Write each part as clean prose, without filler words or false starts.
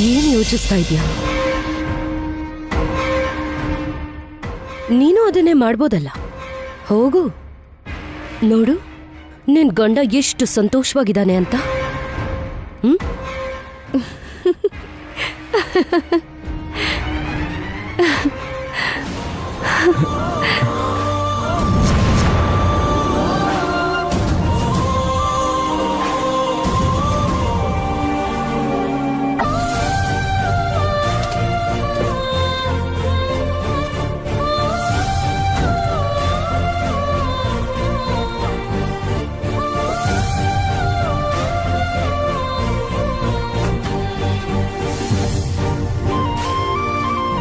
ಏನು ಯೋಚಿಸ್ತಾ ಇದೀಯಾ? ನೀನು ಅದನ್ನೇ ಮಾಡ್ಬೋದಲ್ಲ. ಹೋಗು, ನೋಡು ನಿನ್ ಗಂಡ ಎಷ್ಟು ಸಂತೋಷವಾಗಿದ್ದಾನೆ ಅಂತ.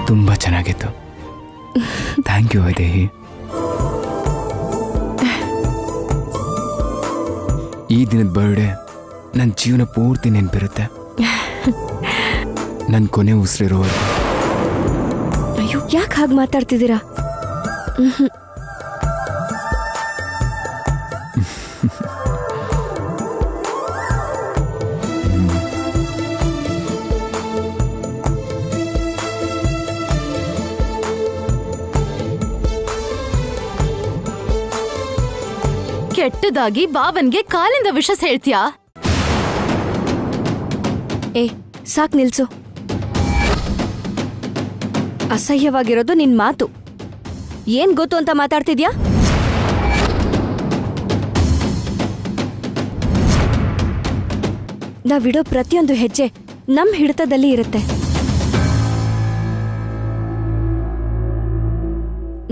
ತುಂಬಾ ಚೆನ್ನಾಗಿತ್ತು. Thank you Vaidehi. ಈ ದಿನದ ಬರ್ಡೇ ನನ್ನ ಜೀವನ ಪೂರ್ತಿ ನೆನಪಿರುತ್ತೆ. ನನ್ನ ಕೊನೆ ಉಸಿರಿರೋರು. ಅಯ್ಯೋ, ಯಾಕೆ ಹಾಗೆ ಮಾತಾಡ್ತಿದ್ದೀರಾ? ಕೆಟ್ಟದಾಗಿ ಬಾವನ್ಗೆ ಕಾಲಿಂದ ವಿಷಸ್ ಹೇಳ್ತೀಯಾ? ಏ, ಸಾಕ್ ನಿಲ್ಸು. ಅಸಹ್ಯವಾಗಿರೋದು ನಿನ್ ಮಾತು. ಏನ್ ಗೊತ್ತು ಅಂತ ಮಾತಾಡ್ತಿದ್ಯಾ? ನಾವಿಡೋ ಪ್ರತಿಯೊಂದು ಹೆಜ್ಜೆ ನಮ್ ಹಿಡಿತದಲ್ಲಿ ಇರುತ್ತೆ.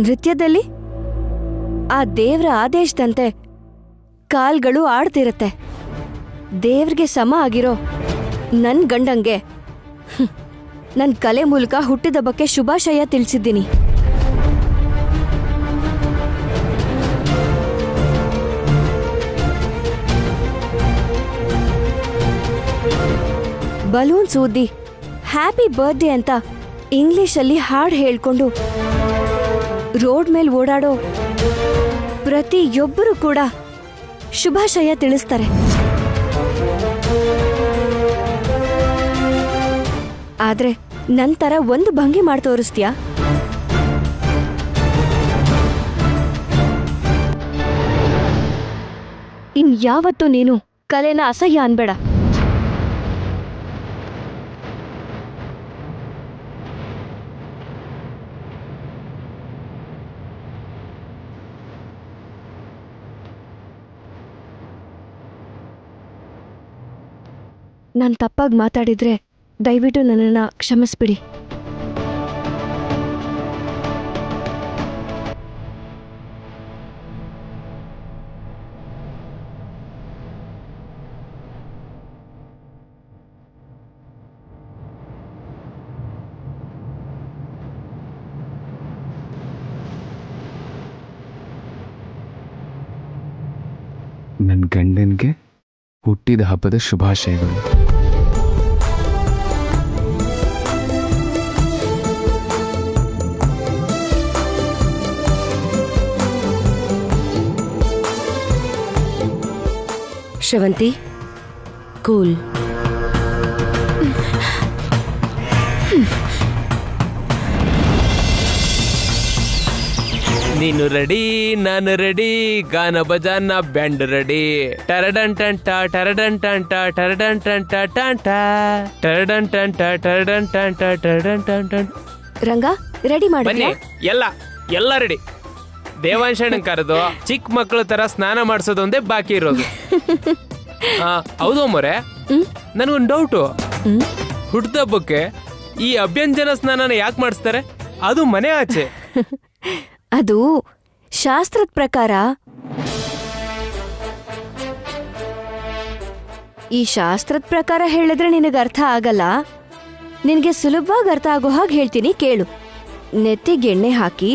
ನೃತ್ಯದಲ್ಲಿ ಆ ದೇವ್ರ ಆದೇಶದಂತೆ ಕಾಲ್ಗಳು ಆಡ್ತಿರತ್ತೆ. ದೇವ್ರಿಗೆ ಸಮ ಆಗಿರೋ ನನ್ ಗಂಡಂಗೆ ನನ್ ಕಲೆ ಮೂಲಕ ಹುಟ್ಟಿದ ಬಗ್ಗೆ ಶುಭಾಶಯ ತಿಳಿಸಿದ್ದೀನಿ. ಬಲೂನ್ಸ್ ಊದಿ ಹ್ಯಾಪಿ ಬರ್ತ್ಡೇ ಅಂತ ಇಂಗ್ಲಿಷಲ್ಲಿ ಹಾಡು ಹೇಳ್ಕೊಂಡು ರೋಡ್ ಮೇಲೆ ಓಡಾಡೋ ಪ್ರತಿಯೊಬ್ಬರು ಕೂಡ ಶುಭಾಶಯ ತಿಳಿಸ್ತಾರೆ. ಆದ್ರೆ ನಂತರ ಒಂದು ಭಂಗಿ ಮಾಡಿ ತೋರಿಸ್ತೀಯಾ? ಇನ್ಯಾವತ್ತೂ ನೀನು ಕಲೆನ ಅಸಹ್ಯ ಅನ್ಬೇಡ. ನಾನು ತಪ್ಪಾಗಿ ಮಾತಾಡಿದ್ರೆ ದಯವಿಟ್ಟು ನನ್ನನ್ನು ಕ್ಷಮಿಸ್ಬಿಡಿ. ನನ್ನ ಗಂಡನಿಗೆ ಹುಟ್ಟಿದ ಹಬ್ಬದ ಶುಭಾಶಯಗಳು. ಶ್ರವಂತಿ, ಕೂಲ್. ನೀನು ರೆಡಿ, ನಾನು ರೆಡಿ, ಗಾನ ಬಜಾನ ಬ್ಯಾಂಡ್ ರೆಡಿ. ಟರಡನ್ ಟಂಟ ಟರಡನ್ ಟಂಟ ಟರಡನ್ ಟಂಟ ಟಂಟ ಟರಡನ್ ಟಂಟ ಟರಡನ್ ಟಂಟ ಟರಡನ್ ಟಂಟ. ರಂಗ, ರೆಡಿ ಮಾಡಿ. ಬನ್ನಿ, ಎಲ್ಲ ರೆಡಿ. ದೇವಾಂಶನ ಕರೆದು ಚಿಕ್ಕ ಮಕ್ಕಳ ತರ ಸ್ನಾನ ಮಾಡಿಸೋದೊಂದೇ ಬಾಕಿ ಇರೋದು. ಹೌದು ಮೊರೆ, ನನಗೊಂದು ಡೌಟು. ಹುಟ್ಟಿದಬ್ಬಕ್ಕೆ ಈ ಅಭ್ಯಂಜನ ಸ್ನಾನನ ಯಾಕೆ ಮಾಡಿಸ್ತಾರೆ? ಅದು ಮನೆ ಆಚೆ. ಅದು ಶಾಸ್ತ್ರದ ಪ್ರಕಾರ. ಈ ಶಾಸ್ತ್ರದ ಪ್ರಕಾರ ಹೇಳಿದ್ರೆ ನಿನಗೆ ಅರ್ಥ ಆಗಲ್ಲ. ನಿನಗೆ ಸುಲಭವಾಗಿ ಅರ್ಥ ಆಗೋ ಹಾಗೆ ಹೇಳ್ತೀನಿ, ಕೇಳು. ನೆತ್ತಿಗೆ ಎಣ್ಣೆ ಹಾಕಿ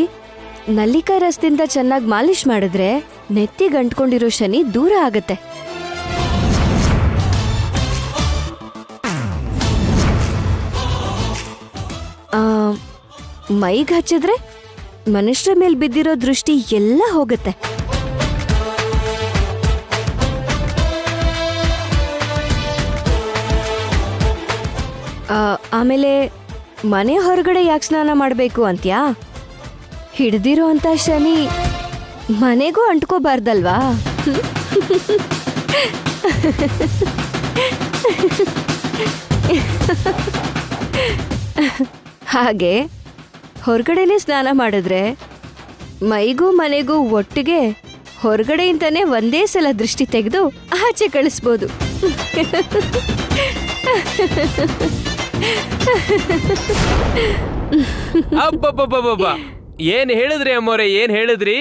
ನಲ್ಲಿಕಾಯಿ ರಸದಿಂದ ಚೆನ್ನಾಗಿ ಮಾಲಿಶ್ ಮಾಡಿದ್ರೆ ನೆತ್ತಿಗೆ ಅಂಟ್ಕೊಂಡಿರೋ ಶನಿ ದೂರ ಆಗತ್ತೆ. ಮೈಗೆ ಹಚ್ಚಿದ್ರೆ ಮನುಷ್ಯರ ಮೇಲೆ ಬಿದ್ದಿರೋ ದೃಷ್ಟಿ ಎಲ್ಲ ಹೋಗುತ್ತೆ. ಆಮೇಲೆ ಮನೆ ಹೊರಗಡೆ ಯಾಕೆ ಸ್ನಾನ ಮಾಡಬೇಕು ಅಂತ್ಯಾ? ಹಿಡ್ದಿರೋ ಅಂತ ಶನಿ ಮನೆಗೂ ಅಂಟ್ಕೋಬಾರ್ದಲ್ವಾ? ಹಾಗೆ ಹೊರಗಡೆನೆ ಸ್ನಾನ ಮಾಡಿದ್ರೆ ಮೈಗೂ ಮನೆಗೂ ಒಟ್ಟಿಗೆ ಹೊರಗಡೆಯಿಂದನೇ ಒಂದೇ ಸಲ ದೃಷ್ಟಿ ತೆಗೆದು ಆಚೆ ಕಳಿಸ್ಬೋದು. ಅಬ್ಬಬ್ಬಬ್ಬಬ್ಬ, ಏನ್ ಹೇಳಿದ್ರಿ ಅಮ್ಮೋರೆ, ಏನ್ ಹೇಳಿದ್ರಿ?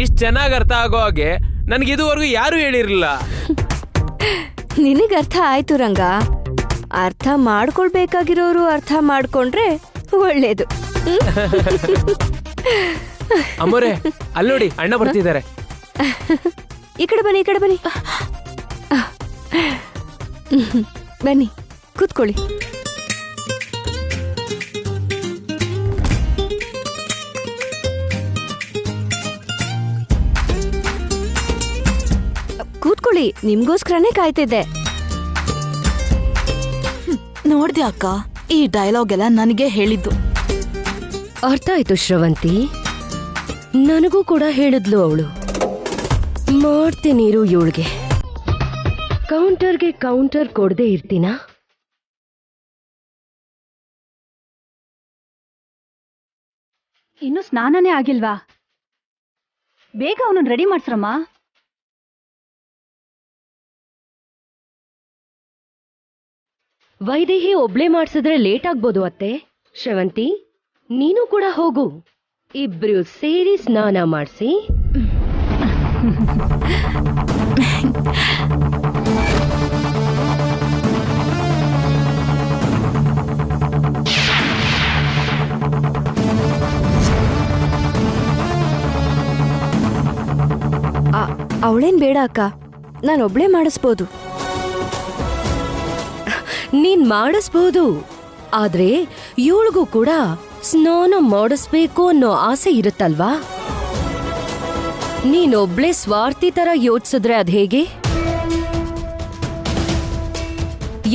ಇಷ್ಟ್ ಚೆನ್ನಾಗ್ ಅರ್ಥ ಆಗೋ ಹಾಗೆ ನನ್ಗೆ ಇದುವರೆಗೂ ಯಾರು ಹೇಳಿರ್ಲಿಲ್ಲ. ನಿನಗೆ ಅರ್ಥ ಆಯ್ತು ರಂಗ. ಅರ್ಥ ಮಾಡ್ಕೊಳ್ಬೇಕಾಗಿರೋರು ಅರ್ಥ ಮಾಡ್ಕೊಂಡ್ರೆ ಒಳ್ಳೇದು. ಅಮ್ಮೋರೆ, ಅಲ್ಲಿ ನೋಡಿ, ಅಣ್ಣ ಬರ್ತಿದ್ದಾರೆ. ಈ ಕಡೆ ಬನ್ನಿ, ಈ ಕಡೆ ಬನ್ನಿ. ಬನ್ನಿ, ಕೂತ್ಕೊಳ್ಳಿ. ಕೂತ್ಕೊಳ್ಳಿ, ನಿಮ್ಗೋಸ್ಕರನೇ ಕಾಯ್ತಿದ್ದೆ. ನೋಡ್ದೆ ಅಕ್ಕ, ಈ ಡೈಲಾಗ್ ಎಲ್ಲ ನನಗೆ ಹೇಳಿದ್ದು. ಅರ್ಥ ಆಯ್ತು ಶ್ರವಂತಿ. ನನಗೂ ಕೂಡ ಹೇಳಿದ್ಲು ಅವಳು. ಮಾಡ್ತೀನಿರು ಇವಳಿಗೆ. ಕೌಂಟರ್ಗೆ ಕೌಂಟರ್ ಕೊಡದೆ ಇರ್ತೀನಾ? ಇನ್ನು ಸ್ನಾನನೇ ಆಗಿಲ್ವಾ? ಬೇಗ ಅವನನ್ನ ರೆಡಿ ಮಾಡ್ಸ್ರಮ್ಮ. ವೈದೇಹಿ ಒಬ್ಳೆ ಮಾಡ್ಸಿದ್ರೆ ಲೇಟ್ ಆಗ್ಬೋದು ಅತ್ತೆ. ಶ್ರವಂತಿ, ನೀನು ಕೂಡ ಹೋಗು. ಇಬ್ರು ಸೇರಿ ಸ್ನಾನ ಮಾಡಿಸಿ. ಅವಳೇನ್ ಬೇಡ ಅಕ್ಕ, ನಾನೊಬ್ಳೇ ಮಾಡಿಸ್ಬೋದು. ನೀನ್ ಮಾಡಿಸ್ಬೋದು, ಆದ್ರೆ ಇವಳಿಗೂ ಕೂಡ ಸ್ನಾನ ಮಾಡಿಸ್ಬೇಕು ಅನ್ನೋ ಆಸೆ ಇರುತ್ತಲ್ವಾ? ನೀನೊಬ್ಳೆ ಸ್ವಾರ್ಥಿ ತರ ಯೋಚಿಸಿದ್ರೆ ಅದ್ ಹೇಗೆ?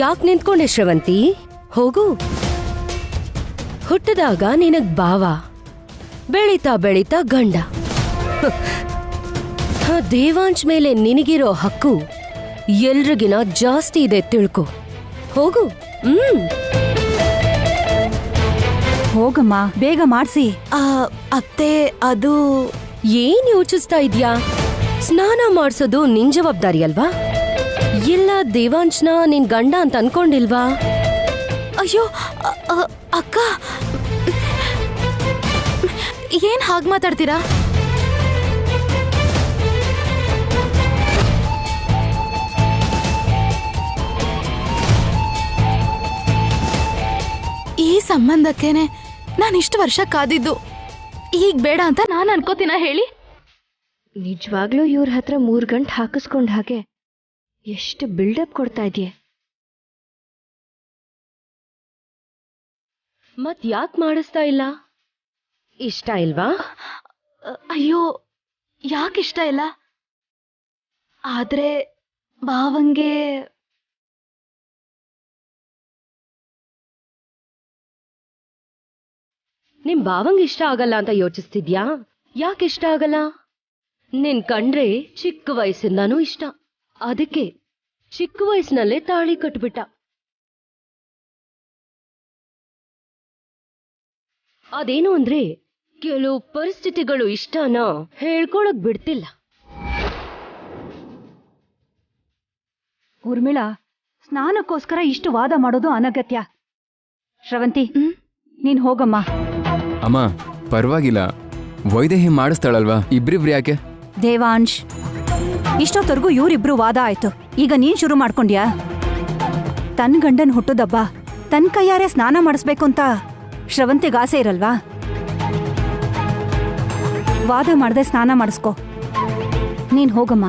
ಯಾಕ್ ನಿಂತ್ಕೊಂಡೆ ಶ್ರವಂತಿ? ಹೋಗು. ಹುಟ್ಟಿದಾಗ ನಿನಗ್ ಭಾವ, ಬೆಳೀತಾ ಬೆಳೀತಾ ಗಂಡ. ದೇವಾಂಶ್ ಮೇಲೆ ನಿನಗಿರೋ ಹಕ್ಕು ಎಲ್ರಿಗಿನ ಜಾಸ್ತಿ ಇದೆ ತಿಳ್ಕೊ. ಹೋಗು. ಹೋಗಮ್ಮ, ಬೇಗ ಮಾಡ್ಸಿ. ಅತ್ತೆ, ಅದು ಏನ್ ಯೋಚಿಸ್ತಾ ಇದ್ಯಾ? ಸ್ನಾನ ಮಾಡ್ಸೋದು ನಿನ್ ಜವಾಬ್ದಾರಿ ಅಲ್ವಾ? ಇಲ್ಲ ದೇವಾಂಶ್ನ ನಿನ್ ಗಂಡ ಅಂತ ಅನ್ಕೊಂಡಿಲ್ವಾ? ಅಯ್ಯೋ ಅಕ್ಕ, ಏನ್ ಹಾಗ್ ಮಾತಾಡ್ತೀರಾ? ಈ ಸಂಬಂಧಕ್ಕೇನೆ ನಾನು ಇಷ್ಟು ವರ್ಷ ಕಾದಿದ್ದು. ಈಗ ಬೇಡ ಅಂತ ನಾನು ಅನ್ಕೋತೀನ ಹೇಳಿ? ನಿಜವಾಗ್ಲೂ ಇವ್ರ ಹತ್ರ 3 ಗಂಟೆ ಹಾಕಿಸ್ಕೊಂಡ್ ಹಾಗೆ ಎಷ್ಟು ಬಿಲ್ಡಪ್ ಕೊಡ್ತಾ ಇದೆಯೇ. ಮತ್ ಯಾಕ್ ಮಾಡಿಸ್ತಾ ಇಲ್ಲ? ಇಷ್ಟ ಇಲ್ವಾ? ಅಯ್ಯೋ, ಯಾಕಿಷ್ಟ ಇಲ್ಲ? ಆದ್ರೆ ಭಾವಂಗೆ ನಿಮ್ ಭಾವಂಗ್ ಇಷ್ಟ ಆಗಲ್ಲ ಅಂತ ಯೋಚಿಸ್ತಿದ್ಯಾ? ಯಾಕೆ ಇಷ್ಟ ಆಗಲ್ಲ? ನಿನ್ ಕಂಡ್ರೆ ಚಿಕ್ಕ ವಯಸ್ಸಿಂದಾನೂ ಇಷ್ಟ. ಅದಕ್ಕೆ ಚಿಕ್ಕ ವಯಸ್ಸಿನಲ್ಲೇ ತಾಳಿ ಕಟ್ಬಿಟ್ಟ. ಅದೇನು ಅಂದ್ರೆ ಕೆಲವು ಪರಿಸ್ಥಿತಿಗಳು ಇಷ್ಟನ ಹೇಳ್ಕೊಳಕ್ ಬಿಡ್ತಿಲ್ಲ. ಊರ್ಮಿಳಾ, ಸ್ನಾನಕ್ಕೋಸ್ಕರ ಇಷ್ಟು ವಾದ ಮಾಡೋದು ಅನಗತ್ಯ. ಶ್ರವಂತಿ, ನೀನ್ ಹೋಗಮ್ಮ. ಅಮ್ಮ, ಪರವಾಗಿಲ್ಲ, ವೈದೇಹಿ ಮಾಡಿಸ್ತಾಳಲ್ವಾ, ಇಬ್ರಿಬ್ರು ಯಾಕೆ? ದೇವಾಂಶ್, ಇಷ್ಟೊತ್ತವರೆಗೂ ಇವರಿಬ್ರು ವಾದ ಆಯ್ತು. ಈಗ ನೀನ್ ಶುರು ಮಾಡ್ಕೊಂಡ್ಯಾ? ತನ್ ಗಂಡನ್ ಹುಟ್ಟುದಬ್ಬ ತನ್ ಕೈಯಾರೆ ಸ್ನಾನ ಮಾಡಿಸ್ಬೇಕು ಅಂತ ಶ್ರವಂತಿಗೆ ಆಸೆ ಇರಲ್ವಾ? ವಾದ ಮಾಡದೆ ಸ್ನಾನ ಮಾಡಿಸ್ಕೊ. ನೀನ್ ಹೋಗಮ್ಮ.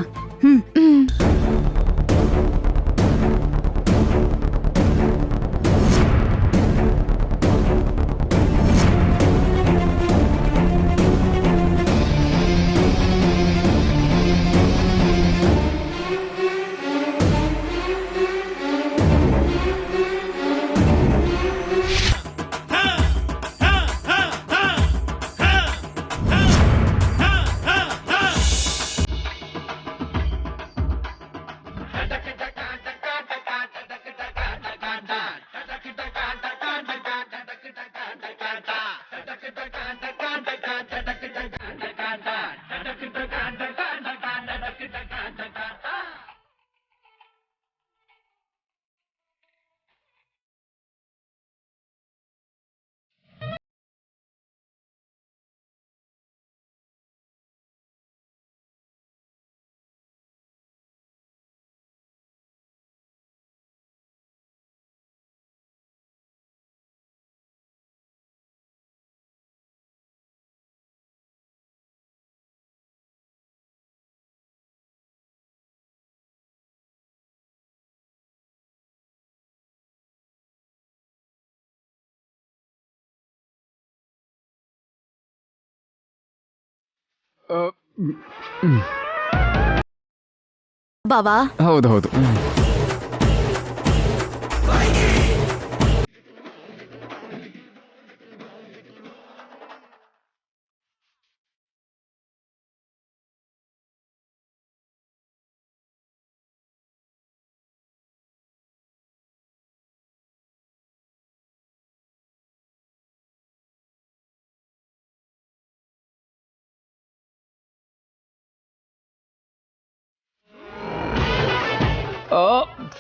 ಬಾವಾ ಹೌದು ಹೌದು.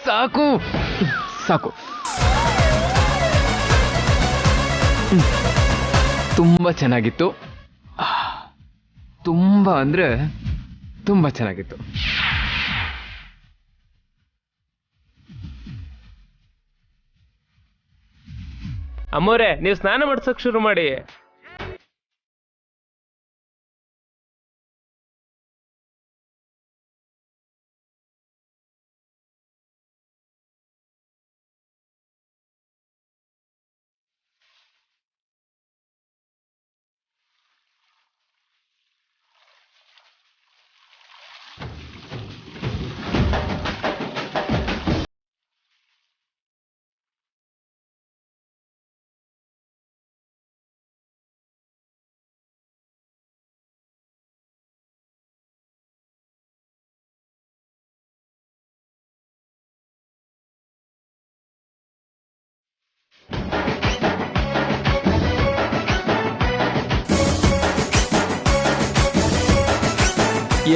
ಸಾಕು ಸಾಕು. ತುಂಬ ಚೆನ್ನಾಗಿತ್ತು. ತುಂಬ ಅಂದ್ರೆ ತುಂಬ ಚೆನ್ನಾಗಿತ್ತು. ಅಮ್ಮೋರೆ, ನೀವು ಸ್ನಾನ ಮಾಡ್ಸೋಕ್ ಶುರು ಮಾಡಿ.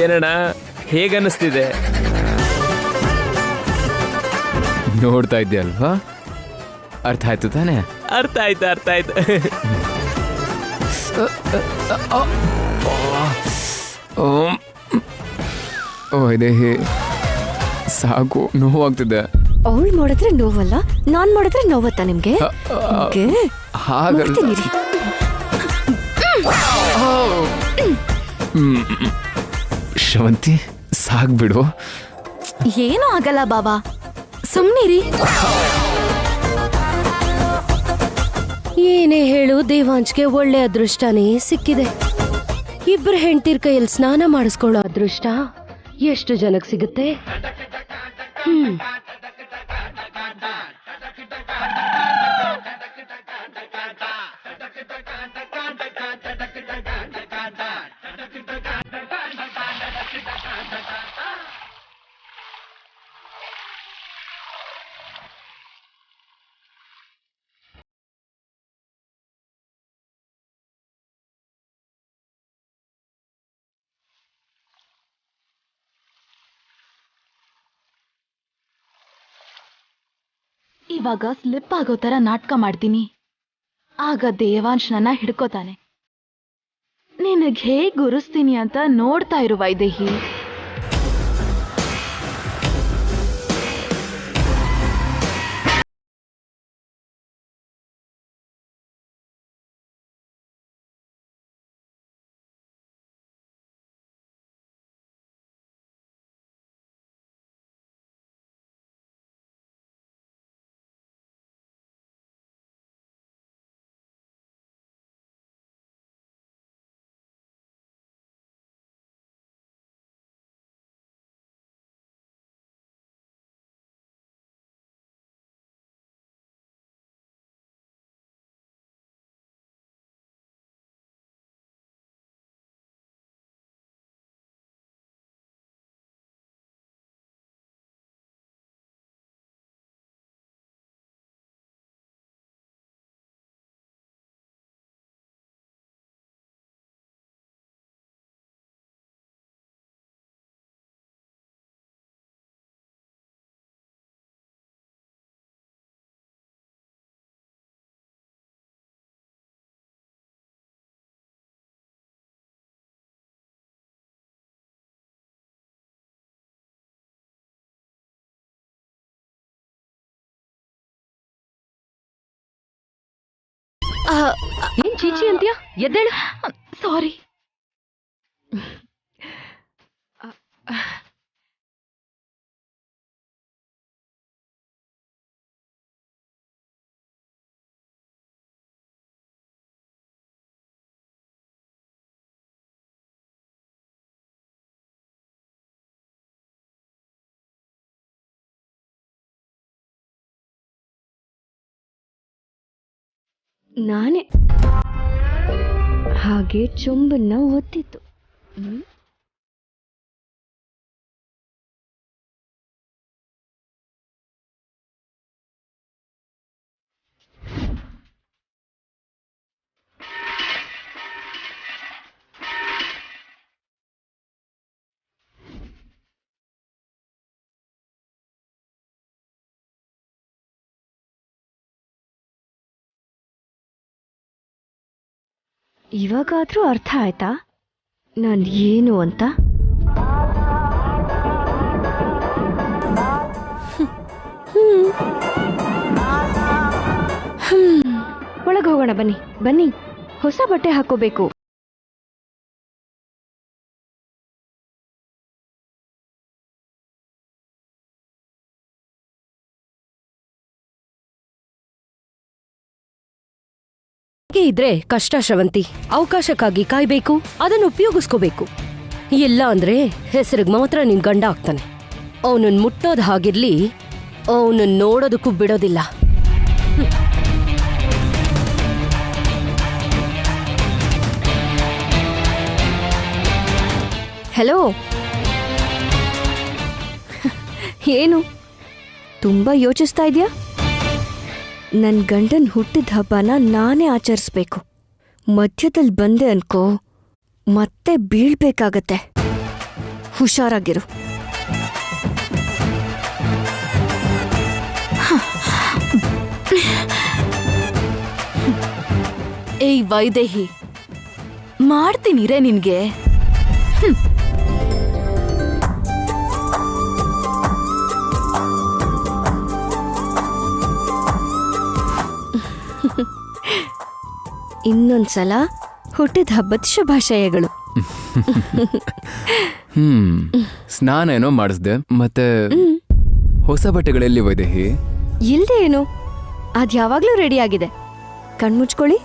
ಏನಣ್ಣ, ಹೇಗನ್ನಿಸ್ತಿದೆ? ನೋಡ್ತಾ ಇದ್ದೆ ಅಲ್ವಾ, ಅರ್ಥ ಆಯ್ತು ತಾನೆ? ಅರ್ಥ ಆಯ್ತು, ಅರ್ಥ ಆಯ್ತು. ವೈದೇಹಿ, ಸಾಕು, ನೋವಾಗ್ತಿದೆ. ಅವಳು ಮಾಡಿದ್ರೆ ನೋವಲ್ಲ, ನಾನ್ ಮಾಡಿದ್ರೆ ನೋವತ್ತಾ ನಿಮ್ಗೆ? Okay. ಹಾಗಲ್ಲ. ಮಾಡ್ತೀನಿ ರೀ. ಶ್ರವಂತಿ, ಸಾಕ್ಬಿಡು. ಏನೂ ಆಗಲ್ಲ ಬಾಬಾ, ಸುಮ್ನಿರಿ. ಏನೇ ಹೇಳು, ದೇವಾಂಶ್ಗೆ ಒಳ್ಳೆ ಅದೃಷ್ಟನೇ ಸಿಕ್ಕಿದೆ. ಇಬ್ರು ಹೆಂಡ್ತಿರ್ ಕೈಯಲ್ಲಿ ಸ್ನಾನ ಮಾಡಿಸ್ಕೊಳ್ಳೋ ಅದೃಷ್ಟ ಎಷ್ಟು ಜನಕ್ಕೆ ಸಿಗುತ್ತೆ? ಇವಾಗ ಸ್ಲಿಪ್ ಆಗೋ ತರ ನಾಟಕ ಮಾಡ್ತೀನಿ, ಆಗ ದೇವಾಂಶ್ ನನ್ನ ಹಿಡ್ಕೋತಾನೆ. ನಿನಗ್ ಹೇಗ್ ಗುರುಸ್ತೀನಿ ಅಂತ ನೋಡ್ತಾ ಇರು ವೈದೇಹಿ. ಏನ್ ಚೀಚಿ ಅಂತ್ಯಾ? ಎದ್ದೇಳು. ಸಾರಿ. ನಾನೇ ಹಾಗೆ ಚೊಂಬನ್ನ ಒತ್ತಿತ್ತು. ಇವಾಗಾದ್ರೂ ಅರ್ಥ ಆಯ್ತಾ ನಾನು ಏನು ಅಂತ? ಒಳಗೆ ಹೋಗೋಣ ಬನ್ನಿ ಬನ್ನಿ, ಹೊಸ ಬಟ್ಟೆ ಹಾಕೋಬೇಕು. ಹಾಗೆ ಇದ್ರೆ ಕಷ್ಟ ಶ್ರವಂತಿ. ಅವಕಾಶಕ್ಕಾಗಿ ಕಾಯ್ಬೇಕು, ಅದನ್ನು ಉಪಯೋಗಿಸ್ಕೋಬೇಕು. ಇಲ್ಲ ಅಂದ್ರೆ ಹೆಸರಿಗೆ ಮಾತ್ರ ನಿನ್ ಗಂಡ ಆಗ್ತಾನೆ. ಅವನನ್ನ ಮುಟ್ಟೋದ್ ಹಾಗಿರ್ಲಿ, ಅವನನ್ನ ನೋಡೋದಕ್ಕೂ ಬಿಡೋದಿಲ್ಲ. ಹೆಲೋ, ಏನು ತುಂಬಾ ಯೋಚಿಸ್ತಾ ಇದೆಯಾ? ನನ್ನ ಗಂಡನ್ ಹುಟ್ಟಿದ ಹಬ್ಬನ ನಾನೇ ಆಚರಿಸ್ಬೇಕು. ಮಧ್ಯದಲ್ಲಿ ಬಂದೆ ಅನ್ಕೋ, ಮತ್ತೆ ಬೀಳ್ಬೇಕಾಗತ್ತೆ. ಹುಷಾರಾಗಿರು. ಏಯ್ ವೈದೇಹಿ, ಮಾಡ್ತೀನಿರೇ ನಿನ್ಗೆ. ಇನ್ನೊಂದ್ಸಲ ಹುಟ್ಟಿದ ಹಬ್ಬದ ಶುಭಾಶಯಗಳು. ಸ್ನಾನ ಏನೋ ಮಾಡಿಸ್ದೆ, ಮತ್ತೆ ಹೊಸ ಬಟ್ಟೆಗಳೆಲ್ಲಿ ವೈದೇಹಿ? ಇಲ್ದೇ ಏನು, ಅದ್ ಯಾವಾಗ್ಲೂ ರೆಡಿ ಆಗಿದೆ. ಕಣ್ಮುಚ್ಕೊಳ್ಳಿ.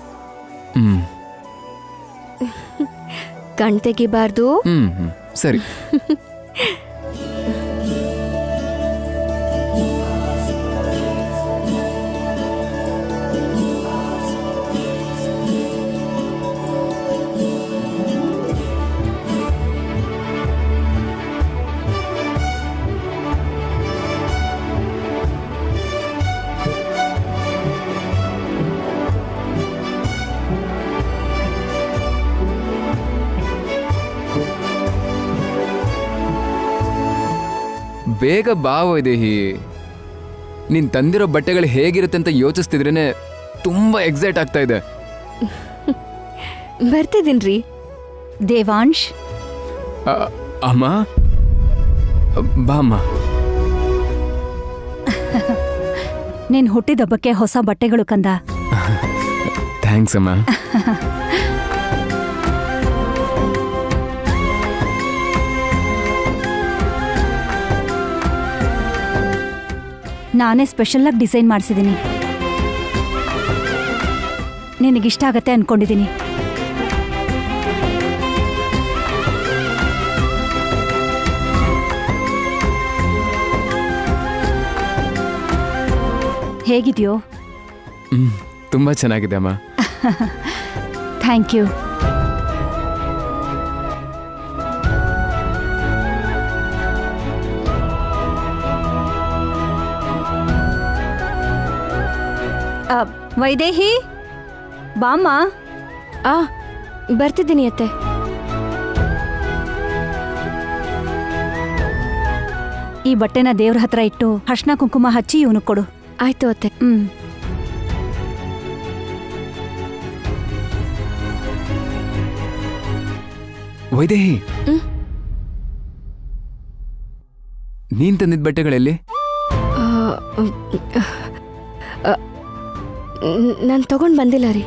ಕಣ್ ತೆಗಿಬಾರ್ದು. ಸರಿ. ಬೇಗ ಬಾ ವೈದೇಹಿ. ನೀನ್ ತಂದಿರೋ ಬಟ್ಟೆಗಳು ಹೇಗಿರುತ್ತೆ ಅಂತ ಯೋಚಿಸ್ತಿದ್ರೇನೆ ತುಂಬಾ ಎಕ್ಸೈಟ್ ಆಗ್ತಾ ಇದೆ. ಬರ್ತಿದ್ದೀನ್ರಿ. ದೇವಾಂಶ್, ಅಮ್ಮ ಬಾ ಅಮ್ಮ. ನೀನ್ ಹುಟ್ಟಿದಬ್ಬಕ್ಕೆ ಹೊಸ ಬಟ್ಟೆಗಳು ಕಂದ. ಥ್ಯಾಂಕ್ಸ್ ಅಮ್ಮ. ನಾನೇ ಸ್ಪೆಷಲಾಗಿ ಡಿಸೈನ್ ಮಾಡಿಸಿದ್ದೀನಿ. ನಿನಗಿಷ್ಟ ಆಗತ್ತೆ ಅನ್ಕೊಂಡಿದ್ದೀನಿ. ಹೇಗಿದೆಯೋ? ತುಂಬಾ ಚೆನ್ನಾಗಿದೆ ಅಮ್ಮ. Thank you. ವೈದೇಹಿ, ಬಾಮ್ಮ. ಬರ್ತಿದ್ದೀನಿ ಅತ್ತೆ. ಈ ಬಟ್ಟೆನ ದೇವ್ರ ಹತ್ರ ಇಟ್ಟು ಅರ್ಶಿನ ಕುಂಕುಮ ಹಚ್ಚಿ ಇವನು ಕೊಡು. ಆಯ್ತು ಅತ್ತೆ. ವೈದೇಹಿ, ನೀನ್ ತಂದಿದ್ದ ಬಟ್ಟೆಗಳೆಲ್ಲಿ? ನಾನು ತಗೊಂಡ್ ಬಂದಿಲ್ಲ ರೀ.